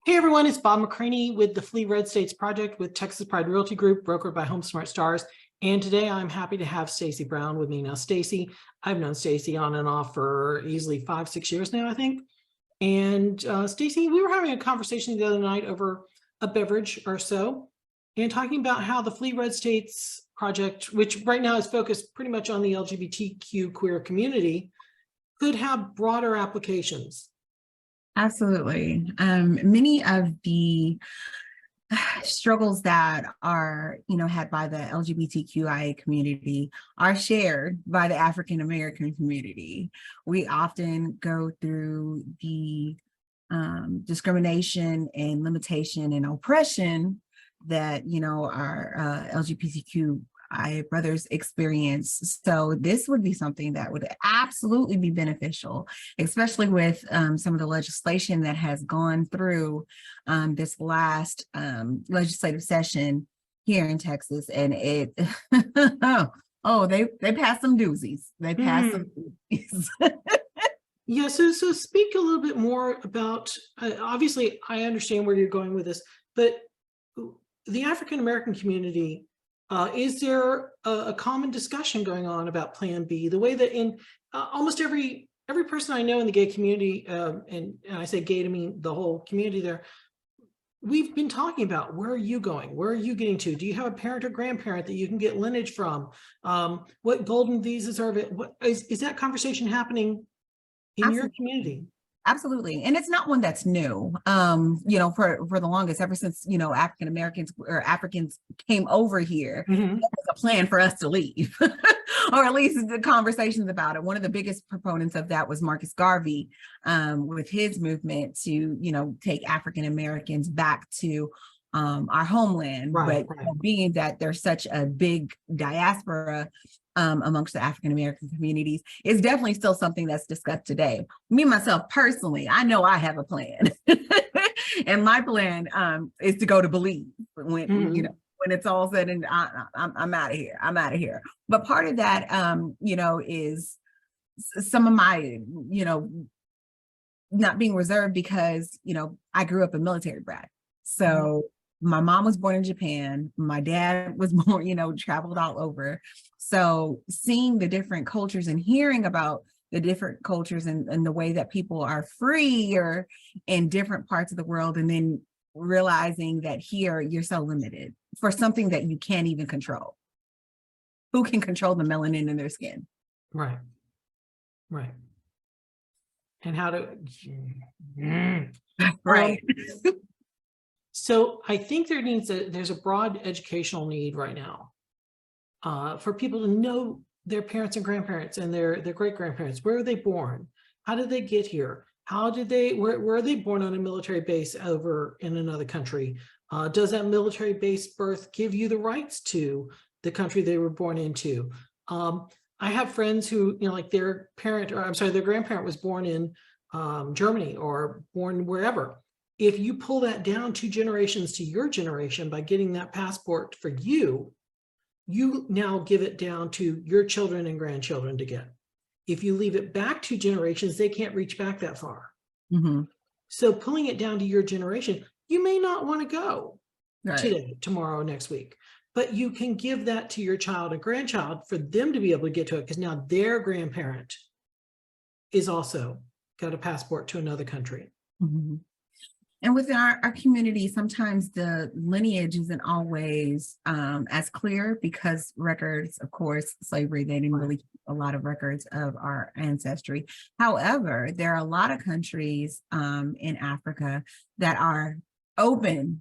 Hey everyone, it's Bob McCranie with the Flee Red States Project with Texas Pride Realty Group, brokered by Home Smart Stars. And today I'm happy to have Stacey Brown with me. Now, Stacey, I've known Stacey on and off for easily 5-6 years now, I think. And Stacey, we were having a conversation the other night over a beverage or so and talking about how the Flee Red States Project, which right now is focused pretty much on the LGBTQ queer community, could have broader applications. Absolutely. Many of the struggles that are, had by the LGBTQIA community are shared by the African American community. We often go through the discrimination and limitation and oppression that, our LGBTQIA brothers experience. So this would be something that would absolutely be beneficial, especially with some of the legislation that has gone through this last legislative session here in Texas. And it, they passed some doozies. They passed some doozies. Yeah, so speak a little bit more about, obviously I understand where you're going with this, but the African American community, is there a common discussion going on about Plan B? The way that in almost every person I know in the gay community, and I say gay to mean the whole community there, we've been talking about, where are you going? Where are you getting to? Do you have a parent or grandparent that you can get lineage from? What golden visas are? What is that conversation happening in your community? Absolutely. And it's not one that's new, for the longest, ever since, African Americans or Africans came over here, there was a plan for us to leave, or at least the conversations about it. One of the biggest proponents of that was Marcus Garvey, with his movement to, take African Americans back to our homeland. But being that there's such a big diaspora amongst the African American communities, is definitely still something that's discussed today. Me myself personally, I know I have a plan, and my plan is to go to Belize when when it's all said and I'm out of here. I'm out of here. But part of that, is some of my, not being reserved because I grew up a military brat, so. My mom was born in Japan. My dad was born, traveled all over. So seeing the different cultures and hearing about the different cultures and the way that people are free or in different parts of the world, and then realizing that here you're so limited for something that you can't even control. Who can control the melanin in their skin? Right. And how to... Right. So I think there's a broad educational need right now for people to know their parents and grandparents and their great-grandparents. Where were they born? How did they get here? Where are they born on a military base over in another country? Does that military base birth give you the rights to the country they were born into? I have friends who, like their grandparent was born in Germany or born wherever. If you pull that down 2 generations to your generation by getting that passport for you, you now give it down to your children and grandchildren to get. If you leave it back 2 generations, they can't reach back that far. So pulling it down to your generation, you may not want to go today, tomorrow, next week, but you can give that to your child and grandchild for them to be able to get to it, because now their grandparent is also got a passport to another country. And within our community, sometimes the lineage isn't always as clear because records, of course, slavery, they didn't really keep a lot of records of our ancestry. However, there are a lot of countries in Africa that are open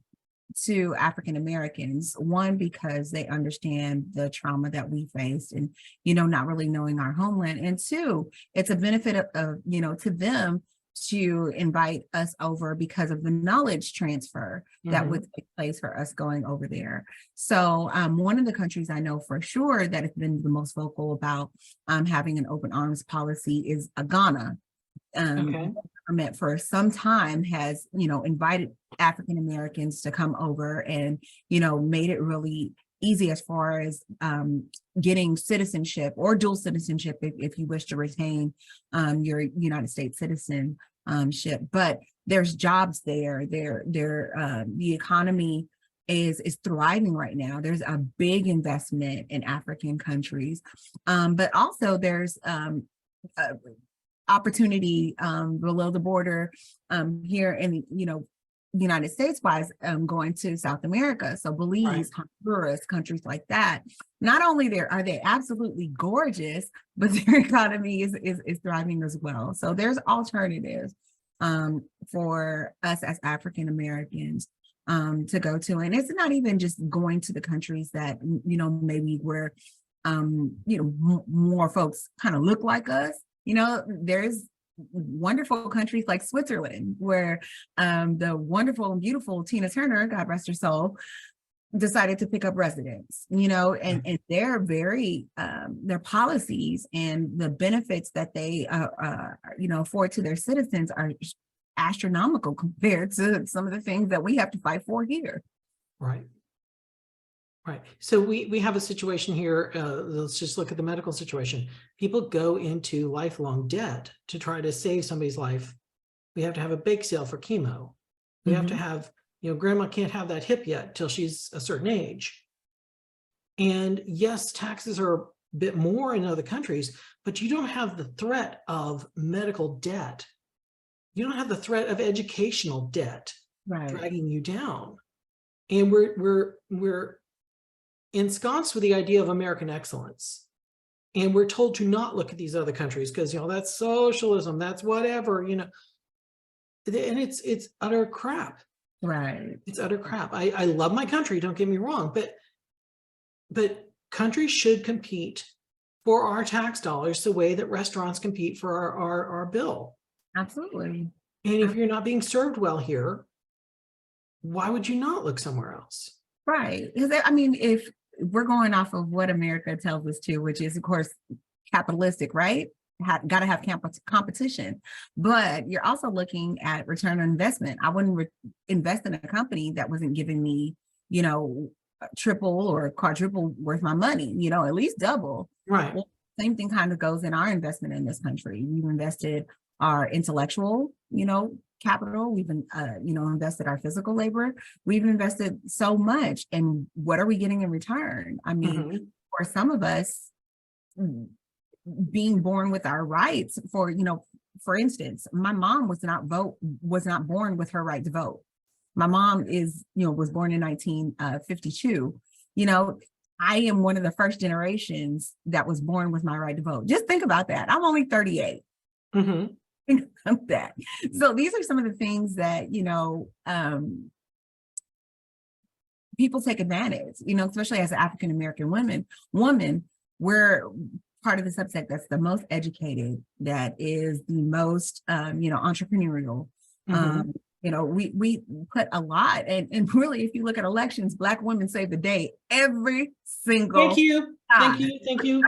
to African Americans, one, because they understand the trauma that we faced and, not really knowing our homeland. And two, it's a benefit of to them to invite us over because of the knowledge transfer that would take place for us going over there. So one of the countries I know for sure that has been the most vocal about having an open arms policy is Ghana. The government for some time has, invited African Americans to come over and, made it really easy as far as getting citizenship or dual citizenship if you wish to retain your United States citizenship. But there's jobs there. The economy is thriving right now. There's a big investment in African countries, but also there's opportunity below the border here in United States wise, going to South America. So Belize, Honduras, countries like that. Not only are they absolutely gorgeous, but their economy is thriving as well. So there's alternatives for us as African Americans to go to. And it's not even just going to the countries that, maybe where, more folks kind of look like us. There's wonderful countries like Switzerland, where the wonderful and beautiful Tina Turner, God rest her soul, decided to pick up residence, and they're very, their policies and the benefits that they, afford to their citizens are astronomical compared to some of the things that we have to fight for here. Right. So we have a situation here. Let's just look at the medical situation. People go into lifelong debt to try to save somebody's life. We have to have a bake sale for chemo. We have to have, grandma can't have that hip yet till she's a certain age. And yes, taxes are a bit more in other countries, but you don't have the threat of medical debt. You don't have the threat of educational debt dragging you down. And we're ensconced with the idea of American excellence. And we're told to not look at these other countries because, that's socialism, that's whatever, and it's utter crap. Right. It's utter crap. I love my country, don't get me wrong, but countries should compete for our tax dollars the way that restaurants compete for our bill. Absolutely. And if you're not being served well here, why would you not look somewhere else? Right. Because if we're going off of what America tells us to, which is, of course, capitalistic, right? Got to have competition. But you're also looking at return on investment. I wouldn't invest in a company that wasn't giving me, triple or quadruple worth my money, at least double. Right. Well, same thing kind of goes in our investment in this country. We've invested our intellectual, capital. We've been, invested our physical labor. We've invested so much. And what are we getting in return? For some of us, being born with our rights for instance, my mom was not born with her right to vote. My mom was born in 1952. I am one of the first generations that was born with my right to vote. Just think about that. I'm only 38. Think about that. So these are some of the things that, people take advantage, especially as an African-American woman, we're part of the subset that's the most educated, that is the most, entrepreneurial. We put a lot, and really, if you look at elections, Black women save the day every single time. Thank you.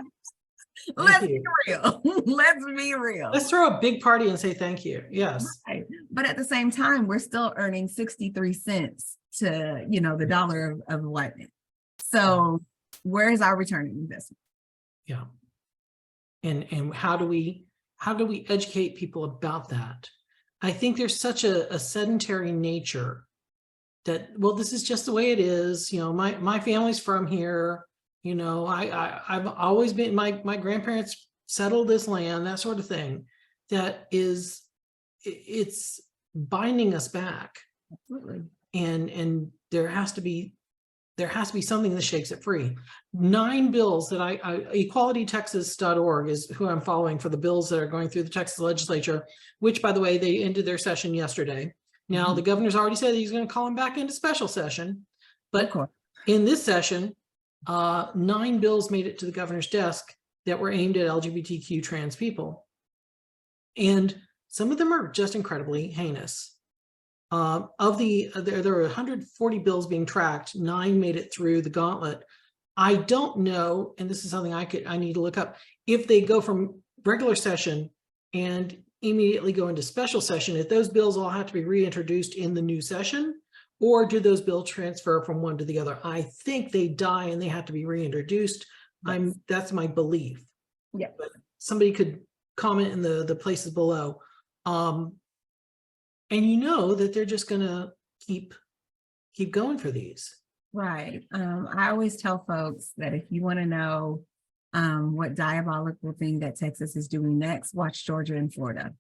Let's be real. Let's be real. Let's throw a big party and say thank you. Yes. Right. But at the same time, we're still earning 63 cents to, the dollar of white men. So where is our return on investment? Yeah. And how do we educate people about that? I think there's such a sedentary nature that, well, this is just the way it is. My family's from here. I've always been, my grandparents settled this land, that sort of thing. It's binding us back. Absolutely. And there has to be something that shakes it free. 9 bills that equalitytexas.org is who I'm following for the bills that are going through the Texas legislature, which, by the way, they ended their session yesterday. Now, the governor's already said he's going to call them back into special session, but in this session, 9 bills made it to the governor's desk that were aimed at LGBTQ trans people. And some of them are just incredibly heinous. There are 140 bills being tracked. 9 made it through the gauntlet. I don't know, and this is something I need to look up, if they go from regular session and immediately go into special session, if those bills all have to be reintroduced in the new session, or do those bills transfer from one to the other? I think they die and they have to be reintroduced. Yes. That's my belief. Yeah. But somebody could comment in the places below. And you know that they're just going to keep going for these. Right. I always tell folks that if you want to know what diabolical thing that Texas is doing next, watch Georgia and Florida.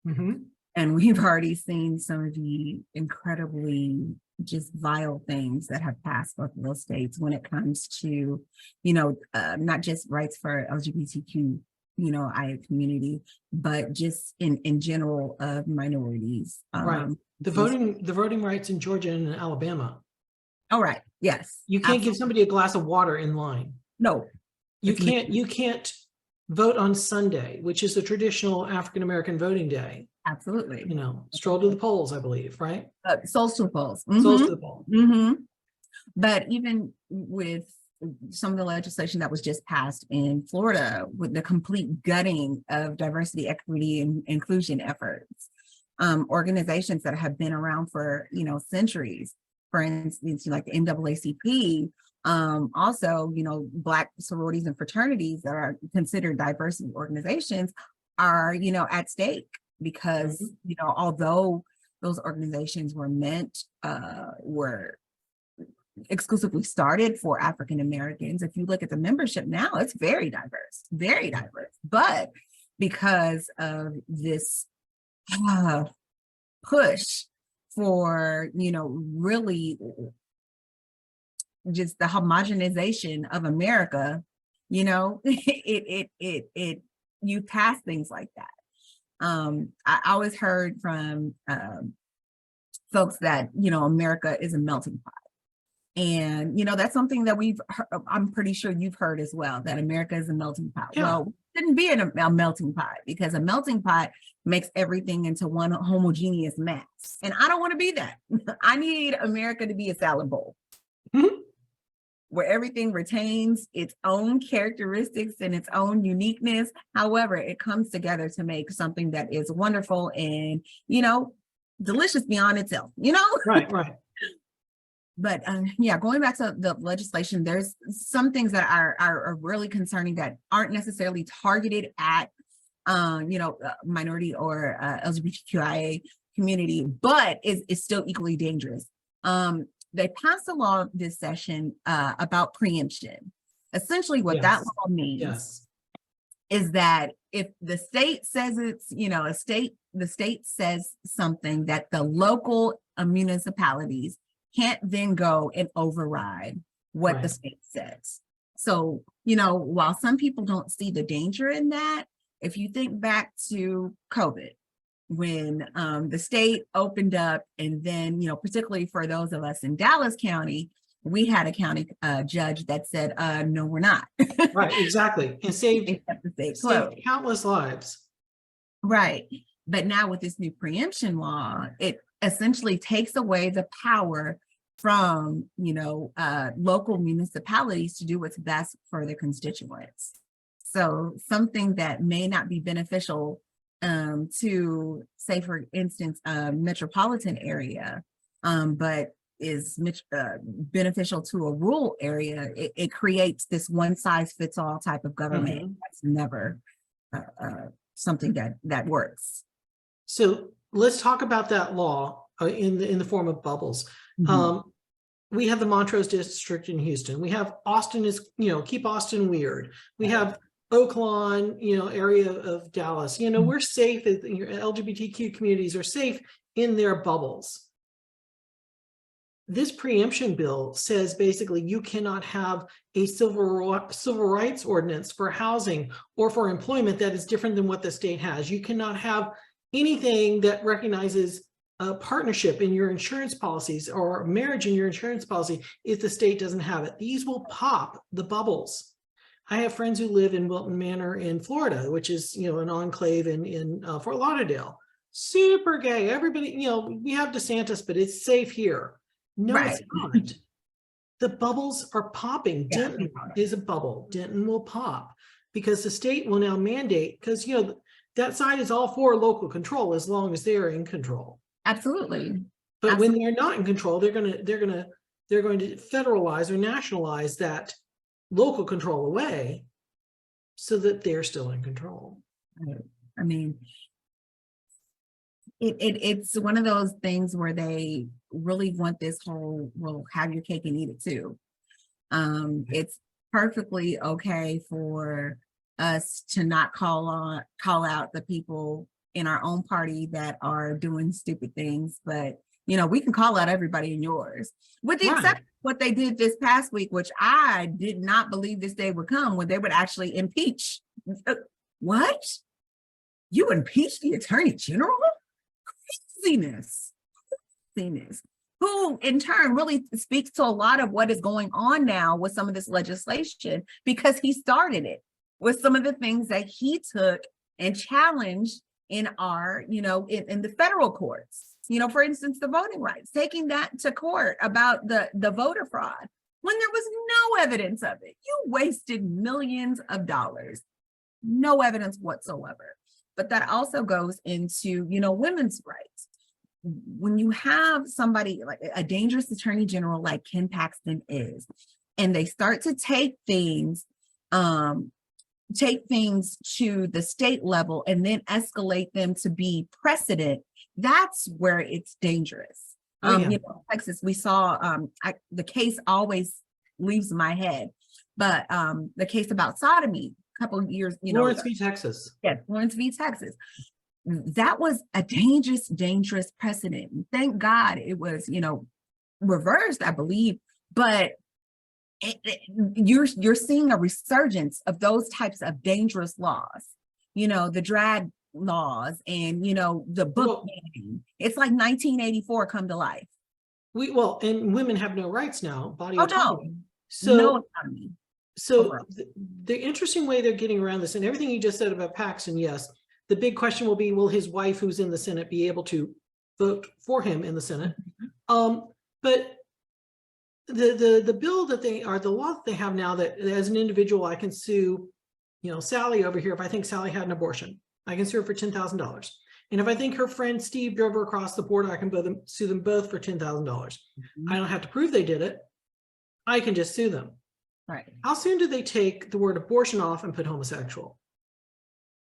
Mm-hmm. And we've already seen some of the incredibly just vile things that have passed both of those states when it comes to, not just rights for LGBTQ, I community, but just in general of minorities. Right. The voting rights in Georgia and in Alabama. All right. Yes. You can't give somebody a glass of water in line. No. You can't vote on Sunday, which is the traditional African-American voting day. Absolutely. Stroll to the polls, I believe, right? Souls to the polls. Souls to the polls. Mm-hmm. But even with some of the legislation that was just passed in Florida, with the complete gutting of diversity, equity, and inclusion efforts, organizations that have been around for centuries, for instance, like the NAACP, also, Black sororities and fraternities that are considered diversity organizations are, at stake because, although those organizations were exclusively started for African Americans, if you look at the membership now, it's very diverse, but because of this push for, really just the homogenization of America, you pass things like that. I always heard from folks that, America is a melting pot. And, that's something that I'm pretty sure you've heard as well, that America is a melting pot. Yeah. Well, it shouldn't be a melting pot, because a melting pot makes everything into one homogeneous mass. And I don't want to be that. I need America to be a salad bowl. Mm-hmm. Where everything retains its own characteristics and its own uniqueness. However, it comes together to make something that is wonderful and, delicious beyond itself, Right. But going back to the legislation, there's some things that are really concerning that aren't necessarily targeted at, minority or LGBTQIA community, but is still equally dangerous. They passed a law this session about preemption. Essentially, what that law means is that if the state says the state says something that the local municipalities can't then go and override what the state says. So, while some people don't see the danger in that, if you think back to COVID, when the state opened up, and then, particularly for those of us in Dallas County, we had a county judge that said, no, we're not. Right, exactly. And saved countless lives. Right. But now with this new preemption law, it essentially takes away the power from, local municipalities to do what's best for their constituents. So something that may not be beneficial to, say, for instance, a metropolitan area, but is beneficial to a rural area, it creates this one size fits all type of government. Mm-hmm. That's never something that works. So let's talk about that law in the form of bubbles. Mm-hmm. We have the Montrose district in Houston. We have Austin is, keep Austin weird. We have Oaklawn, area of Dallas. Mm-hmm. We're safe. Your LGBTQ communities are safe in their bubbles. This preemption bill says basically you cannot have a civil rights ordinance for housing or for employment that is different than what the state has. You cannot have anything that recognizes a partnership in your insurance policies or marriage in your insurance policy if the state doesn't have it. These will pop the bubbles. I have friends who live in Wilton Manor in Florida, which is, an enclave in Fort Lauderdale. Super gay. Everybody, we have DeSantis, but it's safe here. No, right. It's not. The bubbles are popping. Yeah. Denton is a bubble. Denton will pop because the state will now mandate, because, that side is all for local control as long as they're in control. Absolutely. But when they're not in control, they're going to federalize or nationalize that local control away so that they're still in control. I mean, It's one of those things where they really want this whole, well, have your cake and eat it too. It's perfectly okay for us to not call out the people in our own party that are doing stupid things, but we can call out everybody in yours, with the exception of what they did this past week, which I did not believe this day would come, when they would actually impeach. What? You impeach the Attorney General? Craziness. Who in turn really speaks to a lot of what is going on now with some of this legislation, because he started it with some of the things that he took and challenged in our, in the federal courts. For instance, the voting rights, taking that to court about the voter fraud when there was no evidence of it. You wasted millions of dollars, no evidence whatsoever. But that also goes into, women's rights. When you have somebody like a dangerous attorney general like Ken Paxton is, and they start to take things to the state level and then escalate them to be precedent, that's where it's dangerous. Texas, we saw the case always leaves my head, but the case about sodomy a couple of years, Lawrence v. Texas. Yes, Lawrence v. Texas. That was a dangerous precedent. Thank God it was, reversed, I believe, but you're seeing a resurgence of those types of dangerous laws, the drag laws and, the book banning. It's like 1984 come to life. And women have no rights now, body autonomy. No. So, no autonomy. So the interesting way they're getting around this, and everything you just said about Paxton, yes, the big question will be, will his wife, who's in the Senate, be able to vote for him in the Senate? But the bill that the law that they have now, that as an individual, I can sue, Sally over here. If I think Sally had an abortion, I can sue her for $10,000. And if I think her friend Steve drove her across the border, I can sue them both for $10,000. I don't have to prove they did it. I can just sue them. Right. How soon do they take the word abortion off and put homosexual?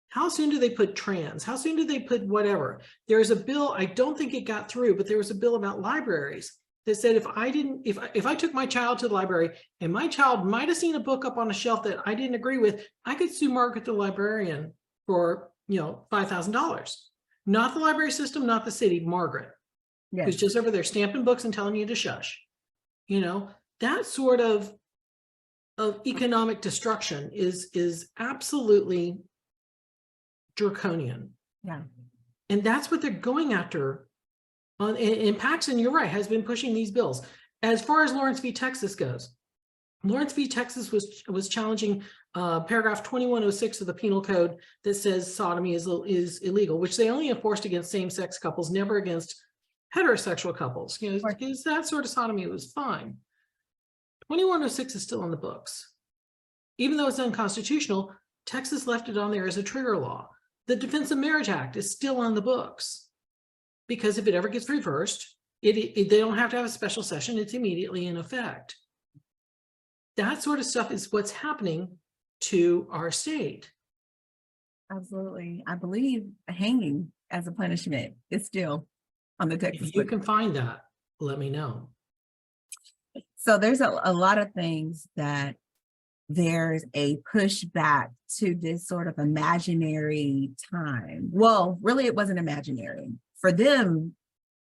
How soon do they put trans? How soon do they put whatever? There's a bill, I don't think it got through, but there was a bill about libraries that said if I took my child to the library and my child might have seen a book up on a shelf that I didn't agree with, I could sue Margaret the librarian for, $5,000. Not the library system, not the city, Margaret, who's just over there stamping books and telling you to shush. That sort of economic destruction is absolutely draconian. Yeah. And that's what they're going after. And Paxton, you're right, has been pushing these bills. As far as Lawrence v. Texas goes, Lawrence v. Texas was challenging paragraph 2106 of the penal code that says sodomy is illegal, which they only enforced against same-sex couples, never against heterosexual couples. Because that sort of sodomy was fine. 2106 is still on the books. Even though it's unconstitutional, Texas left it on there as a trigger law. The Defense of Marriage Act is still on the books, because if it ever gets reversed, they don't have to have a special session. It's immediately in effect. That sort of stuff is what's happening to our state. Absolutely. I believe hanging as a punishment is still on the Texas. If you can find that, let me know. So there's a lot of things that there's a pushback to this sort of imaginary time. Well, really, it wasn't imaginary. For them,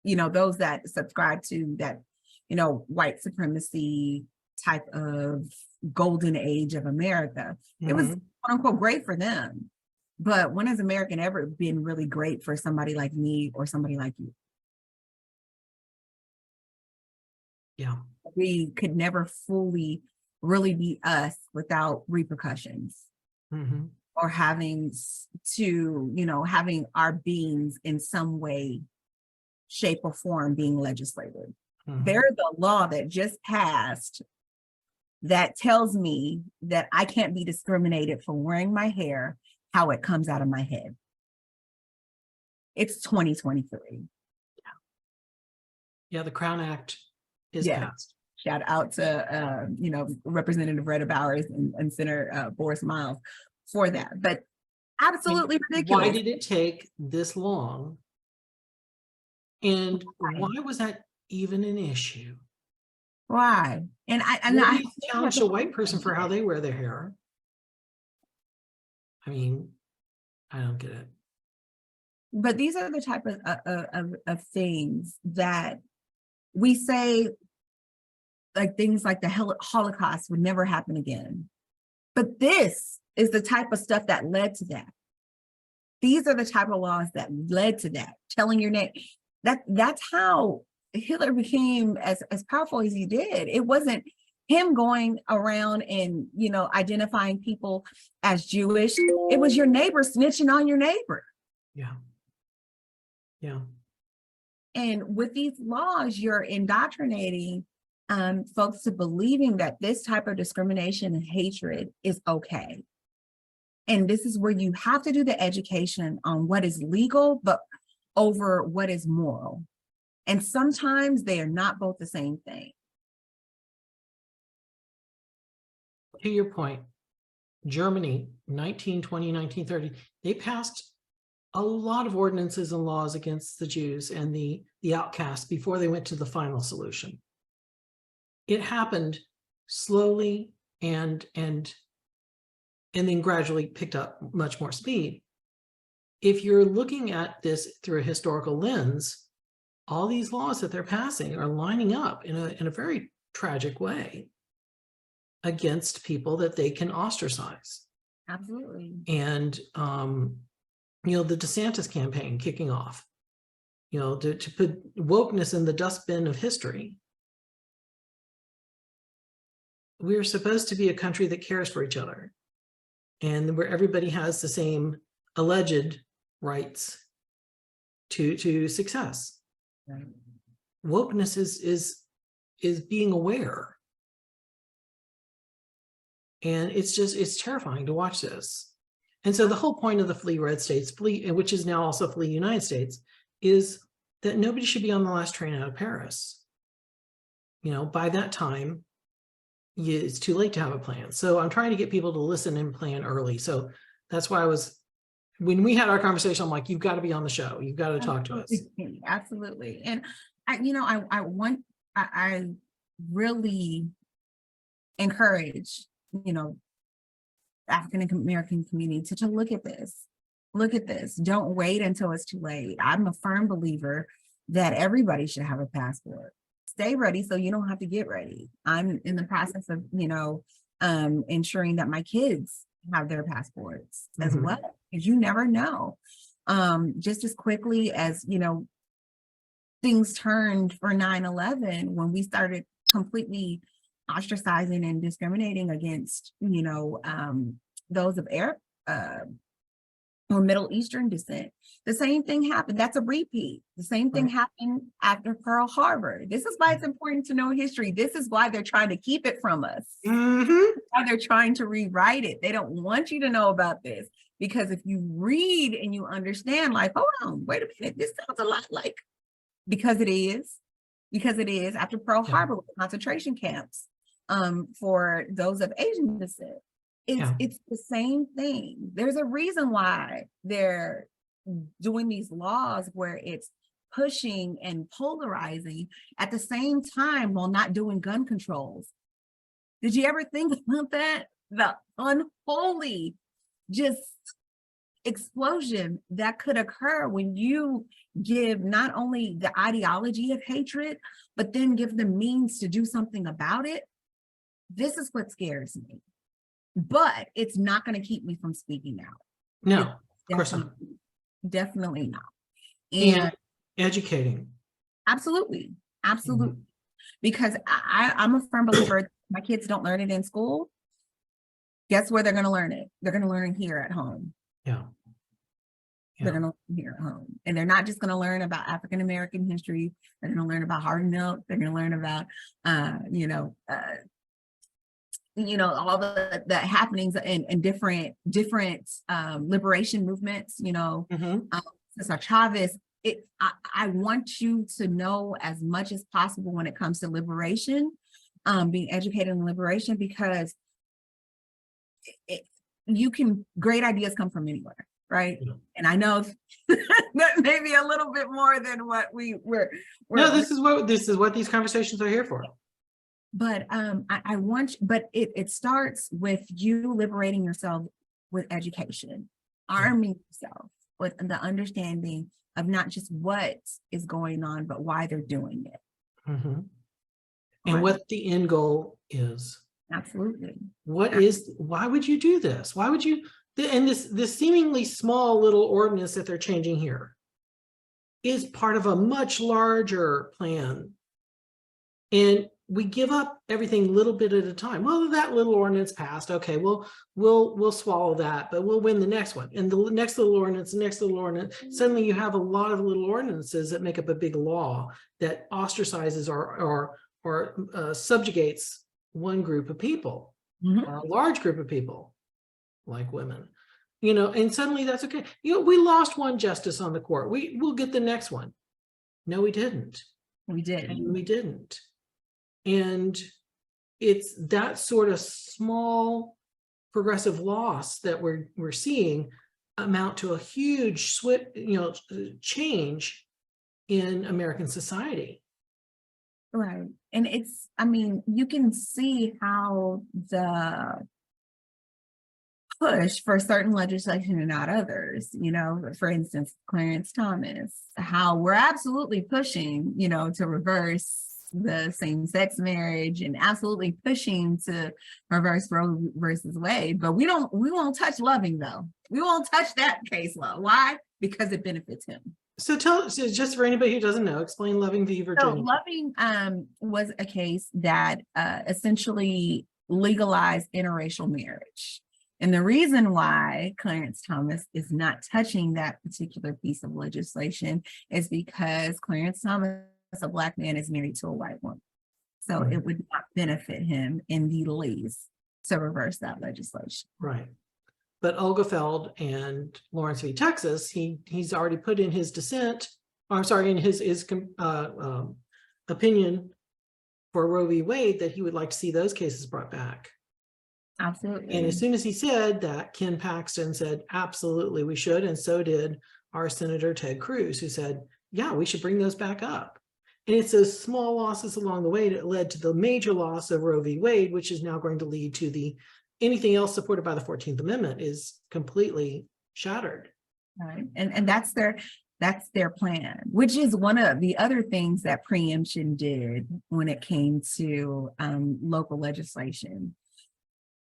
those that subscribe to that, white supremacy type of golden age of America, it was quote unquote great for them. But when has America ever been really great for somebody like me or somebody like you? Yeah. We could never fully really be us without repercussions or having to, having our beings in some way, shape or form being legislated. There's a law that just passed that tells me that I can't be discriminated for wearing my hair how it comes out of my head. It's 2023. Yeah, the Crown Act is passed. Shout out to, Representative Retta Bowers and Senator Boris Miles for that. But absolutely ridiculous. Why did it take this long And why was that even an issue? Why? And I Nobody challenged a white person for how they wear their hair. I mean, I don't get it. But these are the type of things that we say, like things like the Holocaust would never happen again. But this is the type of stuff that led to that. These are the type of laws that led to that. Telling your name, that's how Hitler became as powerful as he did. It wasn't him going around and, you know, identifying people as Jewish. It was your neighbor snitching on your neighbor. Yeah. Yeah. And with these laws, you're indoctrinating folks to believing that this type of discrimination and hatred is okay. And this is where you have to do the education on what is legal, but over what is moral. And sometimes they are not both the same thing. To your point, Germany, 1920, 1930, they passed a lot of ordinances and laws against the Jews and the outcasts before they went to the final solution. It happened slowly and then gradually picked up much more speed. If you're looking at this through a historical lens, all these laws that they're passing are lining up in a very tragic way against people that they can ostracize. Absolutely. And you know, the DeSantis campaign kicking off, you know, to put wokeness in the dustbin of history. We're supposed to be a country that cares for each other and where everybody has the same alleged rights to success. Right. Wokeness is being aware. And it's terrifying to watch this. And so the whole point of the Flee Red States, which is now also Flee United States, is that nobody should be on the last train out of Paris. You know, by that time, it's too late to have a plan. So I'm trying to get people to listen and plan early. So that's why when we had our conversation, I'm like, you've got to be on the show. You've got to talk to us. Absolutely. And I really encourage, you know, African-American community to look at this. Look at this. Don't wait until it's too late. I'm a firm believer that everybody should have a passport. Stay ready so you don't have to get ready. I'm in the process of, you know, ensuring that my kids have their passports as well, because you never know. Just as quickly as, you know, things turned for 9/11 when we started completely ostracizing and discriminating against, you know, those of Arab or Middle Eastern descent. The same thing happened. That's a repeat. The same thing happened after Pearl Harbor. This is why it's important to know history. This is why they're trying to keep it from us. Why they're trying to rewrite it. They don't want you to know about this, because if you read and you understand, like, hold on, wait a minute, this sounds a lot like, because it is after Pearl Harbor with concentration camps for those of Asian descent. It's the same thing. There's a reason why they're doing these laws where it's pushing and polarizing at the same time while not doing gun controls. Did you ever think about that? The unholy just explosion that could occur when you give not only the ideology of hatred, but then give them means to do something about it. This is what scares me. But it's not going to keep me from speaking out. No, of course not. Definitely not. And educating. Absolutely. Because I'm a firm believer, my kids don't learn it in school. Guess where they're going to learn it? They're going to learn it here at home. They're going to learn here at home. And they're not just going to learn about African-American history. They're going to learn about hard milk. They're going to learn about, all the happenings and different liberation movements, Cesar Chavez. I want you to know as much as possible when it comes to liberation, being educated in liberation, because great ideas come from anywhere, right? Yeah. And I know that may be a little bit more than what we're No, this is what these conversations are here for. but I want, but it starts with you liberating yourself with education, arming yourself with the understanding of not just what is going on, but why they're doing it. Mm-hmm. And what the end goal is. Absolutely. Why would you do this? Why would you, and this seemingly small little ordinance that they're changing here is part of a much larger plan. And we give up everything little bit at a time. Well, that little ordinance passed. Okay, we'll swallow that, but we'll win the next one. And the next little ordinance, the next little ordinance. Suddenly you have a lot of little ordinances that make up a big law that ostracizes or subjugates one group of people, or a large group of people, like women. And suddenly that's okay. We lost one justice on the court. We'll get the next one. No, we didn't. We did. And we didn't. And it's that sort of small progressive loss that we're seeing amount to a huge change in American society. Right. And I mean, you can see how the push for certain legislation and not others, for instance, Clarence Thomas, how we're absolutely pushing, to reverse the same-sex marriage and absolutely pushing to reverse Roe versus Wade, but we won't touch Loving though. We won't touch that case law. Why? Because it benefits him. So just for anybody who doesn't know, explain Loving v. Virginia. So Loving was a case that essentially legalized interracial marriage. And the reason why Clarence Thomas is not touching that particular piece of legislation is because Clarence Thomas, a Black man, is married to a white woman. So it would not benefit him in the least to reverse that legislation. Right. But Oglefeld and Lawrence v. Texas, he's already put in his dissent, in his opinion for Roe v. Wade that he would like to see those cases brought back. Absolutely. And as soon as he said that, Ken Paxton said, absolutely, we should. And so did our Senator Ted Cruz, who said, yeah, we should bring those back up. And it's those small losses along the way that led to the major loss of Roe v. Wade, which is now going to lead to anything else supported by the 14th Amendment is completely shattered. Right. And that's their plan, which is one of the other things that preemption did when it came to local legislation.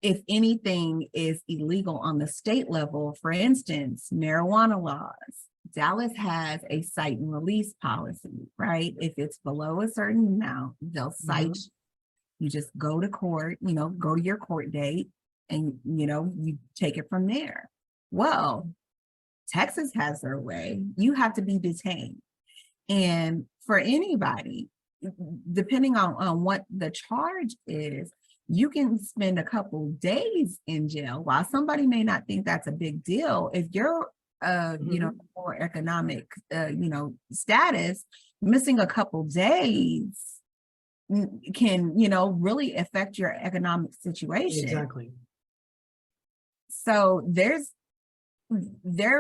If anything is illegal on the state level, for instance, marijuana laws, Dallas has a cite and release policy, right? If it's below a certain amount, they'll cite you. Just go to court, go to your court date and, you take it from there. Well, Texas has their way. You have to be detained. And for anybody, depending on what the charge is, you can spend a couple days in jail. While somebody may not think that's a big deal, if you're more economic, status, missing a couple days can, really affect your economic situation. Exactly. So there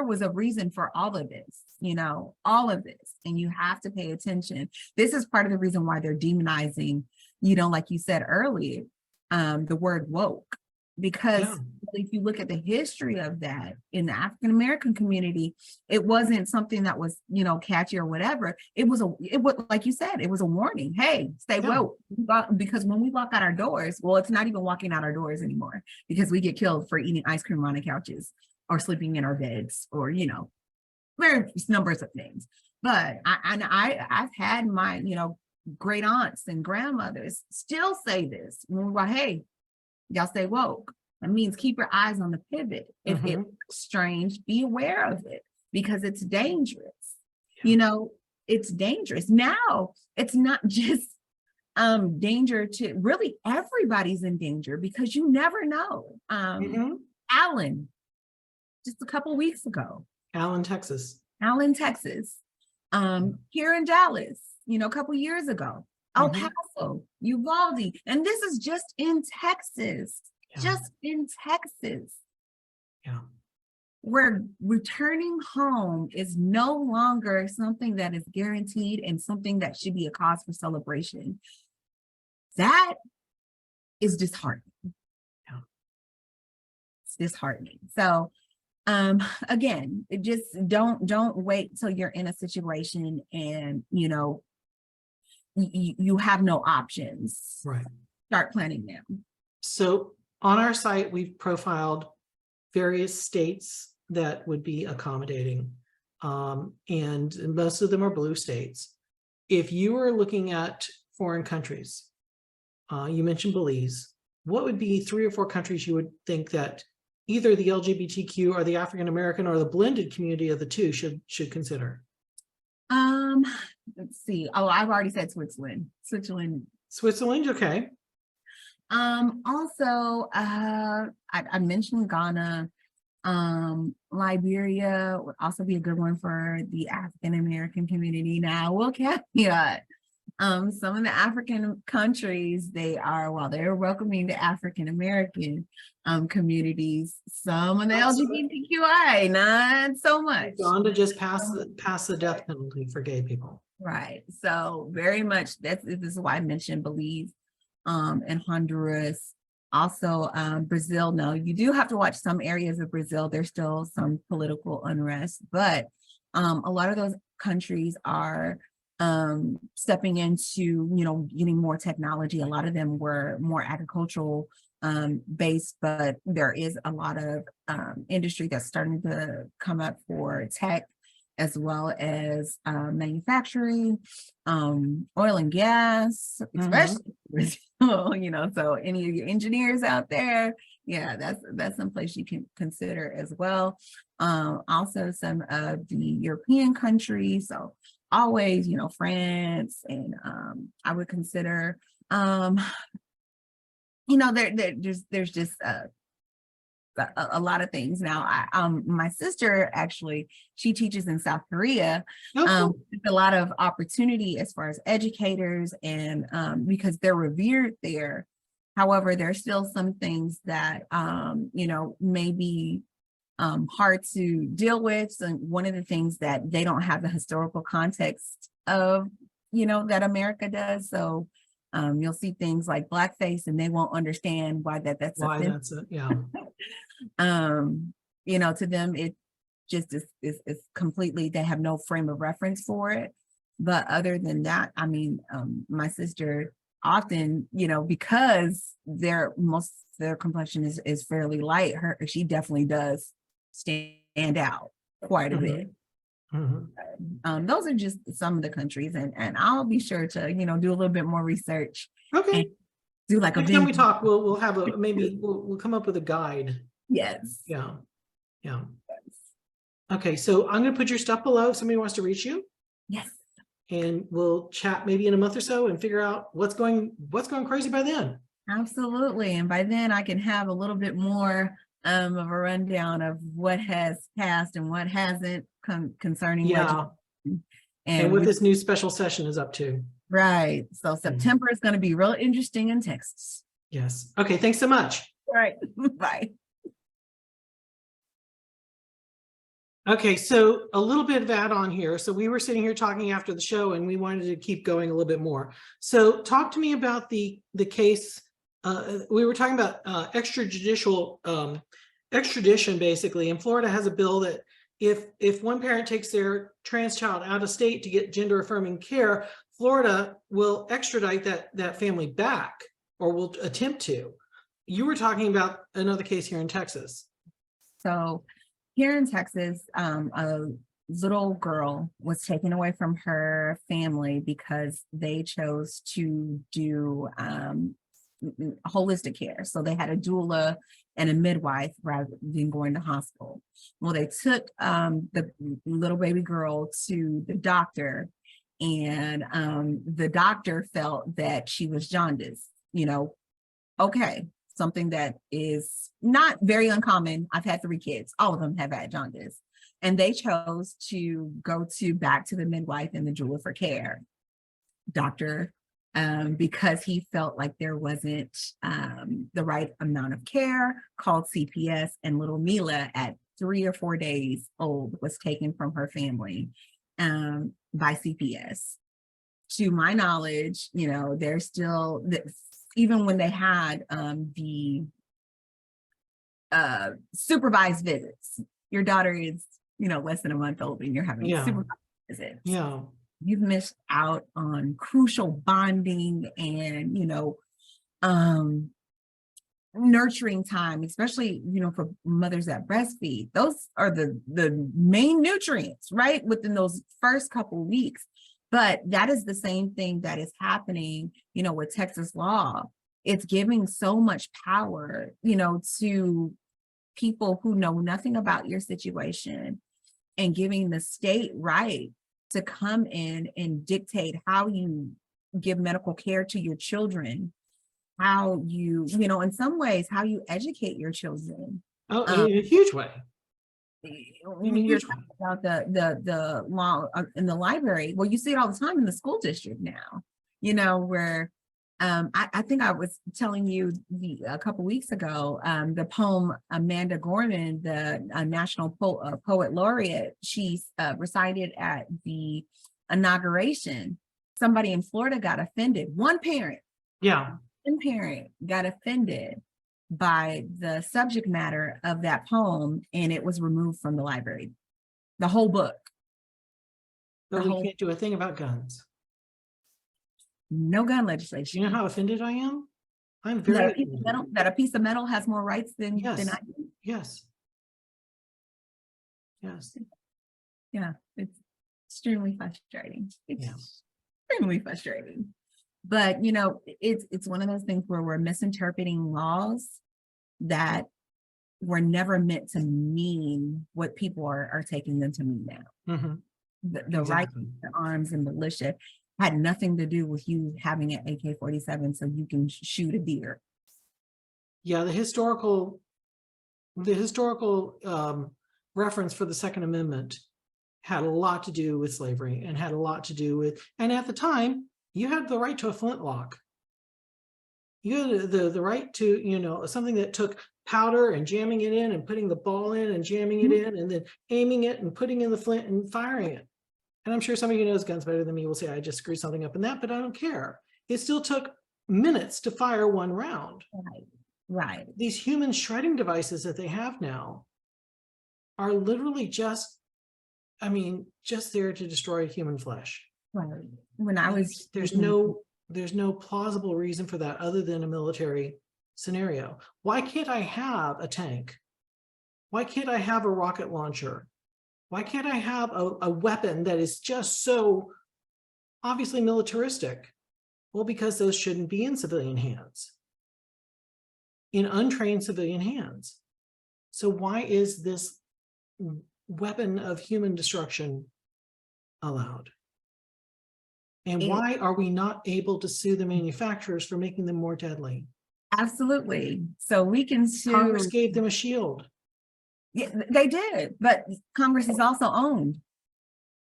was a reason for all of this, all of this, and you have to pay attention. This is part of the reason why they're demonizing, like you said earlier, the word woke, because if you look at the history of that in the African-American community, it wasn't something that was, catchy or whatever. It was like you said, it was a warning. Hey, stay woke, because when we walk out our doors, well, it's not even walking out our doors anymore because we get killed for eating ice cream on the couches or sleeping in our beds or, various numbers of things. But I've had my, great aunts and grandmothers still say this when we're like, hey, y'all stay woke. That means keep your eyes on the pivot. If it looks strange, be aware of it because it's dangerous. It's dangerous. Now, it's not just danger to really everybody's in danger because you never know. Allen, just a couple weeks ago. Allen, Texas. Here in Dallas, a couple years ago. El Paso, Uvalde, and this is just in Texas. Just in Texas. where returning home is no longer something that is guaranteed and something that should be a cause for celebration. That is disheartening. Yeah. It's disheartening. So again, just don't wait till you're in a situation and you have no options. Right. Start planning them. So on our site, we've profiled various states that would be accommodating, and most of them are blue states. If you were looking at foreign countries, you mentioned Belize, what would be 3 or 4 countries you would think that either the LGBTQ or the African American or the blended community of the two should consider? Let's see. Oh, I've already said Switzerland. Switzerland, okay. Also, I mentioned Ghana. Liberia would also be a good one for the African American community. Now, we'll caveat, some of the African countries, while they're welcoming the African American communities, some of the LGBTQI, not so much. Uganda just passed the death penalty for gay people. Right. So very much this is why I mentioned Belize and Honduras. Also, Brazil. No, you do have to watch some areas of Brazil. There's still some political unrest, but a lot of those countries are stepping into, getting more technology. A lot of them were more agricultural based, but there is a lot of industry that's starting to come up for tech, as well as manufacturing, oil and gas, especially Brazil, so any of your engineers out there, yeah, that's some place you can consider as well. Also some of the European countries, so always, France, and I would consider, there's just a lot of things. Now, my sister, actually, she teaches in South Korea. There's a lot of opportunity as far as educators, and because they're revered there. However, there's still some things that may be hard to deal with. So one of the things that they don't have the historical context of, that America does. So you'll see things like blackface, and they won't understand why that's it. Yeah. To them, it just is completely, they have no frame of reference for it. But other than that, I mean, my sister often, because their complexion is fairly light, she definitely does stand out quite a bit. Those are just some of the countries, and I'll be sure to do a little bit more research. Okay. And do like next time we talk, we'll have we'll come up with a guide. Yes. Yeah. Okay, so I'm going to put your stuff below if somebody wants to reach you. Yes. And we'll chat maybe in a month or so and figure out what's going crazy by then. Absolutely, and by then I can have a little bit more of a rundown of what has passed and what hasn't concerning and what this new special session is up to. Right. So September is going to be real interesting in Texas. Yes. Okay. Thanks so much. All right. Bye. Okay, so a little bit of add on here. So we were sitting here talking after the show, and we wanted to keep going a little bit more. So talk to me about the case. We were talking about extrajudicial extradition, basically. And Florida has a bill that if one parent takes their trans child out of state to get gender affirming care, Florida will extradite that family back, or will attempt to. You were talking about another case here in Texas. So here in Texas, a little girl was taken away from her family because they chose to do holistic care. So they had a doula and a midwife rather than going to hospital. Well, they took the little baby girl to the doctor, and the doctor felt that she was jaundiced. Okay, something that is not very uncommon. I've had 3 kids. All of them have had jaundice. And they chose to go back to the midwife and the doula for care. Doctor, because he felt like there wasn't the right amount of care, called CPS, and little Mila at 3 or 4 days old was taken from her family by CPS. To my knowledge, you know, they're still, even when they had the supervised visits, your daughter is, you know, less than a month old and you're having supervised visits. Yeah. You've missed out on crucial bonding and, you know, nurturing time, especially, you know, for mothers that breastfeed. Those are the main nutrients, right, within those first couple of weeks. But that is the same thing that is happening, you know, with Texas law. It's giving so much power, you know, to people who know nothing about your situation and giving the state right to come in and dictate how you give medical care to your children, how you know, in some ways, how you educate your children. Oh, in a huge way. When you're talking about the law in the library, well, you see it all the time in the school district now, you know, where I think I was telling you a couple weeks ago, the poem Amanda Gorman, the National Poet Laureate, she recited at the inauguration. Somebody in Florida got offended. One parent got offended by the subject matter of that poem, and it was removed from the library. The whole book. But we can't do a thing about guns. No gun legislation. You know how offended I am? I'm very that a piece of metal has more rights than I do. Yes. Yeah, it's extremely frustrating. Extremely frustrating. But you know, it's one of those things where we're misinterpreting laws that were never meant to mean what people are taking them to mean now. The right to arms and militia had nothing to do with you having an AK-47 so you can shoot a deer. Yeah, the historical reference for the Second Amendment had a lot to do with slavery and had a lot to do with, and at the time, you had the right to a flintlock. You had the right to, you know, something that took powder and jamming it in and putting the ball in and jamming it in and then aiming it and putting in the flint and firing it. And I'm sure somebody who knows guns better than me will say, I just screwed something up in that, but I don't care. It still took minutes to fire one round. Right. These human shredding devices that they have now are literally just, I mean, just there to destroy human flesh. Right. When I was, there's no plausible reason for that other than a military scenario. Why can't I have a tank? Why can't I have a rocket launcher? Why can't I have a weapon that is just so obviously militaristic? Well, because those shouldn't be in civilian hands, in untrained civilian hands. So why is this weapon of human destruction allowed? And why are we not able to sue the manufacturers for making them more deadly? Absolutely. So we can sue. Congress gave them a shield. Yeah, they did, but Congress is also owned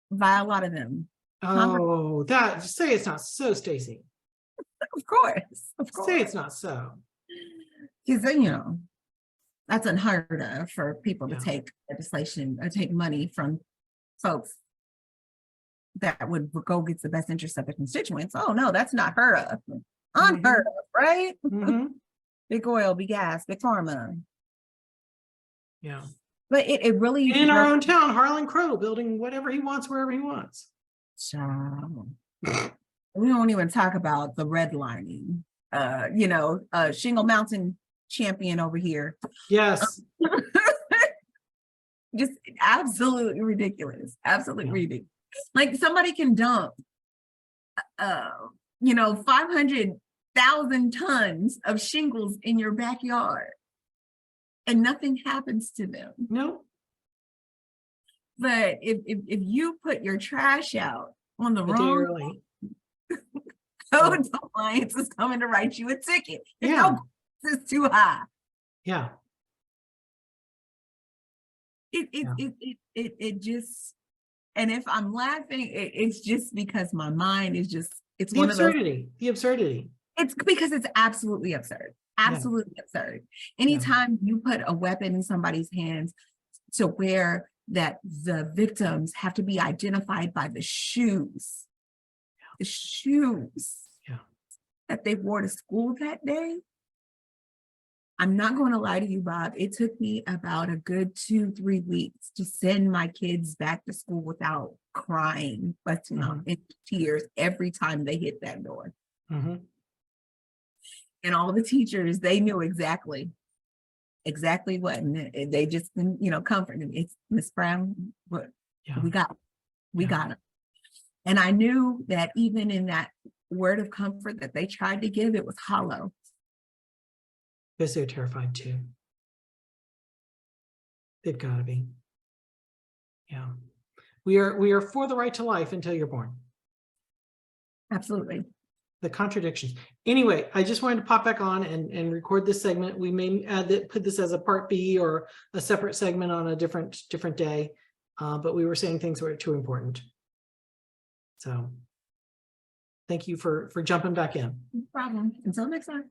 by a lot of them. Oh, say it's not so, Stacey. Of course. Say it's not so. Because then, you know, that's unheard of for people to take legislation or take money from folks that would go get the best interest of the constituents. Oh no, that's not heard of. Unheard of, right? Big oil, big gas, big pharma. Yeah. But it really in our own town, Harlan Crow building whatever he wants, wherever he wants. We don't even talk about the redlining. You know, Shingle Mountain champion over here. Yes. Just absolutely ridiculous. Absolutely ridiculous. Like somebody can dump, you know, 500,000 tons of shingles in your backyard and nothing happens to them. No. But if you put your trash out on the wrong code compliance is coming to write you a ticket. It's too high. Yeah. It just, and if I'm laughing, it's just because my mind is just, it's the absurdity. The absurdity. It's because it's absolutely absurd. Absolutely absurd. Anytime you put a weapon in somebody's hands to where that the victims have to be identified by the shoes Yeah. that they wore to school that day. I'm not going to lie to you, Bob. It took me about a good 2-3 weeks to send my kids back to school without crying, busting out into tears every time they hit that door. Mm-hmm. And all the teachers, they knew exactly what, and they just, comforted me. It's Miss Brown, but we got it. And I knew that even in that word of comfort that they tried to give, it was hollow. Because they're terrified too. They've got to be. Yeah. We are for the right to life until you're born. Absolutely. The contradictions. Anyway, I just wanted to pop back on and record this segment. We may put this as a part B or a separate segment on a different day, but we were saying things were too important. So thank you for jumping back in. No problem. Until next time.